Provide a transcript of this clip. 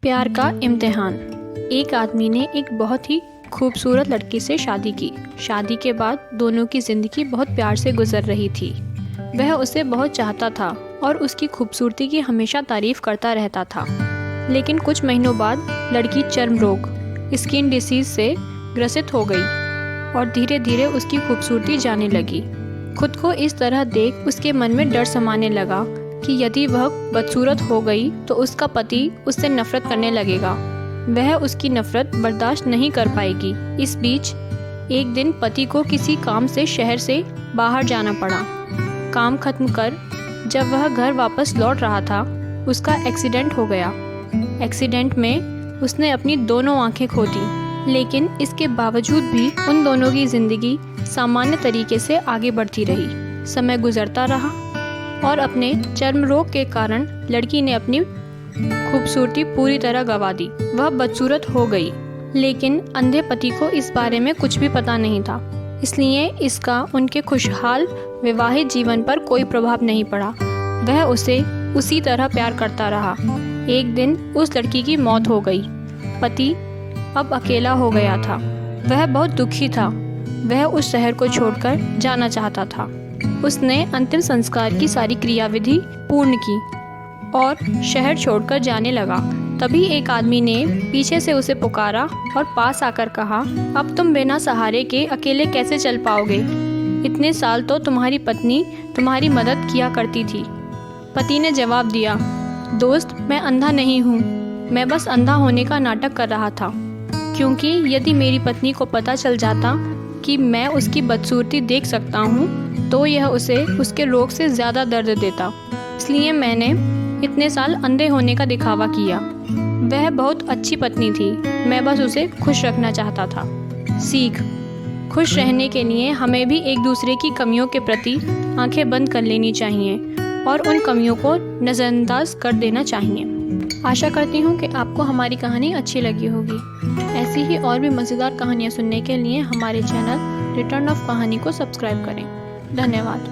प्यार का इम्तिहान। एक आदमी ने एक बहुत ही खूबसूरत लड़की से शादी की। शादी के बाद दोनों की ज़िंदगी बहुत प्यार से गुजर रही थी। वह उसे बहुत चाहता था और उसकी खूबसूरती की हमेशा तारीफ़ करता रहता था। लेकिन कुछ महीनों बाद लड़की चर्म रोग स्किन डिसीज़ से ग्रसित हो गई और धीरे धीरे उसकी खूबसूरती जाने लगी। खुद को इस तरह देख उसके मन में डर समाने लगा कि यदि वह बदसूरत हो गई तो उसका पति उससे नफरत करने लगेगा। वह उसकी नफरत बर्दाश्त नहीं कर पाएगी। इस बीच एक दिन पति को किसी काम से शहर से बाहर जाना पड़ा। काम खत्म कर जब वह घर वापस लौट रहा था, उसका एक्सीडेंट हो गया। एक्सीडेंट में उसने अपनी दोनों आंखें खो दी, लेकिन इसके बावजूद भी उन दोनों की ज़िंदगी सामान्य तरीके से आगे बढ़ती रही। समय गुजरता रहा और अपने चर्म रोग के कारण लड़की ने अपनी खूबसूरती पूरी तरह गंवा दी। वह बदसूरत हो गई, लेकिन अंधे पति को इस बारे में कुछ भी पता नहीं था, इसलिए इसका उनके खुशहाल वैवाहिक जीवन पर कोई प्रभाव नहीं पड़ा। वह उसे उसी तरह प्यार करता रहा। एक दिन उस लड़की की मौत हो गई। पति अब अकेला हो गया था। वह बहुत दुखी था। वह उस शहर को छोड़कर जाना चाहता था। उसने अंतिम संस्कार की सारी क्रियाविधि पूर्ण की और शहर छोड़कर जाने लगा। तभी एक आदमी ने पीछे से उसे पुकारा और पास आकर कहा, अब तुम बिना सहारे के अकेले कैसे चल पाओगे? इतने साल तो तुम्हारी पत्नी तुम्हारी मदद किया करती थी। पति ने जवाब दिया, दोस्त, मैं अंधा नहीं हूँ। मैं बस अंधा होने का नाटक कर रहा था, क्योंकि यदि मेरी पत्नी को पता चल जाता कि मैं उसकी बदसूरती देख सकता हूँ तो यह उसे उसके रोग से ज़्यादा दर्द देता। इसलिए मैंने इतने साल अंधे होने का दिखावा किया। वह बहुत अच्छी पत्नी थी। मैं बस उसे खुश रखना चाहता था। सीख: खुश रहने के लिए हमें भी एक दूसरे की कमियों के प्रति आंखें बंद कर लेनी चाहिए और उन कमियों को नज़रअंदाज कर देना चाहिए। आशा करती हूँ कि आपको हमारी कहानी अच्छी लगी होगी। ऐसी ही और भी मज़ेदार कहानियाँ सुनने के लिए हमारे चैनल रिटर्न ऑफ कहानी को सब्सक्राइब करें। धन्यवाद।